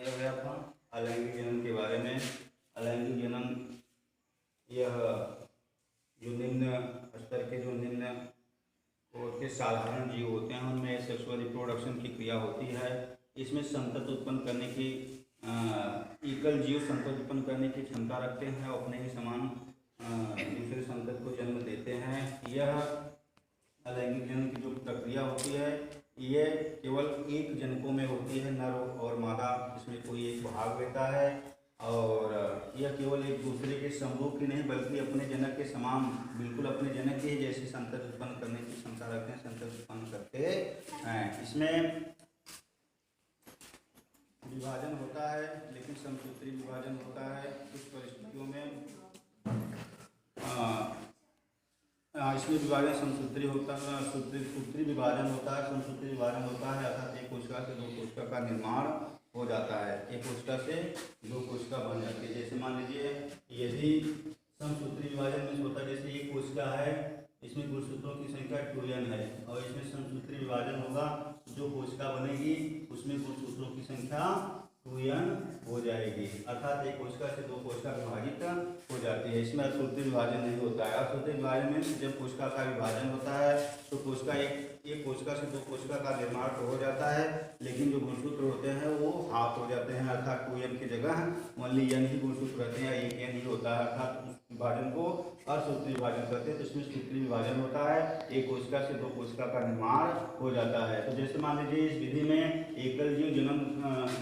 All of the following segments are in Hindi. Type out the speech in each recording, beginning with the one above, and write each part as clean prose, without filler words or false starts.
हो गया था अलैंगिक जनन के बारे में। अलैंगिक जनन यह जो निम्न स्तर के जो निम्न कोट के साधारण जीव होते हैं उनमें सेक्सुअल रिप्रोडक्शन की क्रिया होती है। इसमें संतति उत्पन्न करने की एकल जीव संतति उत्पन्न करने की क्षमता रखते हैं और अपने ही समान दूसरे संतति को जन्म देते हैं। यह अलैंगिक जनन की जो प्रक्रिया होती है ये केवल एक जनकों में होती है, नर और मादा इसमें कोई एक भाग लेता है और यह केवल एक दूसरे के समरूप ही नहीं बल्कि अपने जनक के समान बिल्कुल अपने जनक के जैसे संतति उत्पन्न करने की क्षमता रखते हैं, संतति उत्पन्न करते हैं। इसमें विभाजन होता है लेकिन समसूत्री विभाजन होता है कुछ परिस्थितियों में। इसमें विभाजन समसूत्री होता है, सूत्री विभाजन होता है, समसूत्री विभाजन होता है अर्थात एक कोशिका से दो कोशिका का निर्माण हो जाता है, एक कोशिका से दो कोशिका बन जाती है। जैसे मान लीजिए यदि समसूत्री विभाजन में होता है, जैसे एक कोशिका है इसमें गुणसूत्रों की संख्या 2n है और इसमें समसूत्री विभाजन होगा, जो कोशिका बनेगी उसमें गुणसूत्रों की संख्या 2n हो जाएगी अर्थात एक कोशिका से दो कोशिका विभाजित हो जाती है। इसमें असूत्री विभाजन नहीं होता है। असूत्री विभाजन में जब कोशिका का विभाजन होता है तो कोशिका एक कोशिका से दो कोशिका का निर्माण तो हो जाता है लेकिन जो गुणसूत्र होते हैं वो हाफ हो जाते हैं अर्थात 2n की जगह ओनली n ही गुणसूत्र रहते हैं, एक n ही होता है अर्थात उस विभाजन को असूत्री विभाजन कहते हैं। तो इसमें सूत्री विभाजन होता है, एक कोशिका से दो कोशिका का निर्माण हो जाता है। तो जैसे मान लीजिए इस विधि में एकल जीव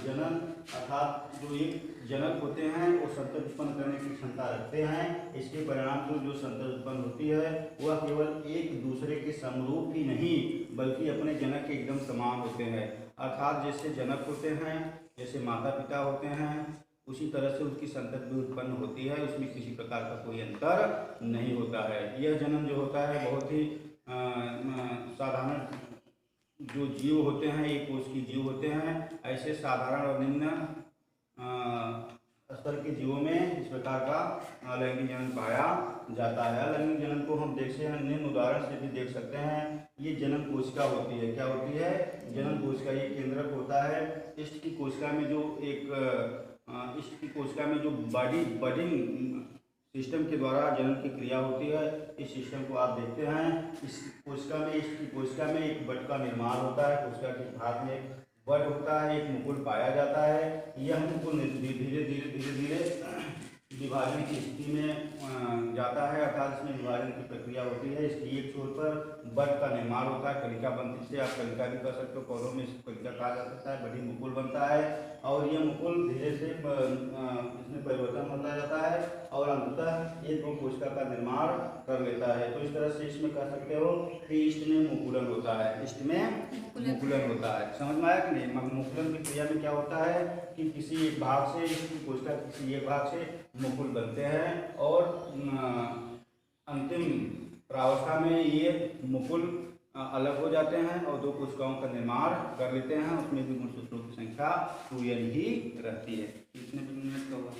जनन अर्थात जो एक जनक होते हैं वो संतति उत्पन्न करने की क्षमता रखते हैं। इसके परिणाम जो संतति उत्पन्न होती है वह केवल एक दूसरे के समरूप ही नहीं बल्कि अपने जनक के एकदम समान होते हैं अर्थात जैसे जनक होते हैं, जैसे माता पिता होते हैं, उसी तरह से उसकी संतति भी उत्पन्न होती है, उसमें किसी प्रकार का कोई अंतर नहीं होता है। यह जनन जो होता है बहुत ही साधारण जो जीव होते हैं एक कोष की जीव होते हैं, ऐसे साधारण और निम्न स्तर के जीवों में इस प्रकार का अलैंगिक जनन पाया जाता है। अलैंगिक जनन को हम देखते हैं निम्न उदाहरण से भी देख सकते हैं। ये जनन कोशिका होती है, क्या होती है? जनन कोशिका। ये केंद्रक होता है। इष्ट की कोशिका में जो बडिंग सिस्टम के द्वारा जनन की क्रिया होती है, इस सिस्टम को आप देखते हैं। इस कोशिका में इष्ट की कोशिका में एक बट का निर्माण होता है, कोशिका के भाग में एक बट होता है, एक मुकुल पाया जाता है। यह मुकुल धीरे धीरे विभाजन की स्थिति में जाता है अर्थात इसमें विभाजन की प्रक्रिया होती है। इसकी एक छोर पर बट का निर्माण होता है, कलिका बनती है, आप कलिका भी कर सकते हो, पौधों में इसको कलिका कहा जा सकता है, बड़ी मुकुल बनता है और यह मुकुल धीरे से इसमें परिवर्तन होता जाता है और अंततः एक दो कोशिका का निर्माण कर लेता है। तो इस तरह से इसमें कह सकते हो कि इष्ट में मुकुलन होता है, इष्ट में मुकुलन होता है। समझ में आया कि नहीं? मुकुलन की क्रिया में क्या होता है कि किसी एक भाग से कोशिका किसी एक भाग से मुकुल बनते हैं और अंतिम प्रावस्था में ये मुकुल अलग हो जाते हैं और दो कोशिकाओं का निर्माण कर लेते हैं। उसमें भी गुणसूत्रों की संख्या 2n ही रहती है। कितने मिनट का हुआ?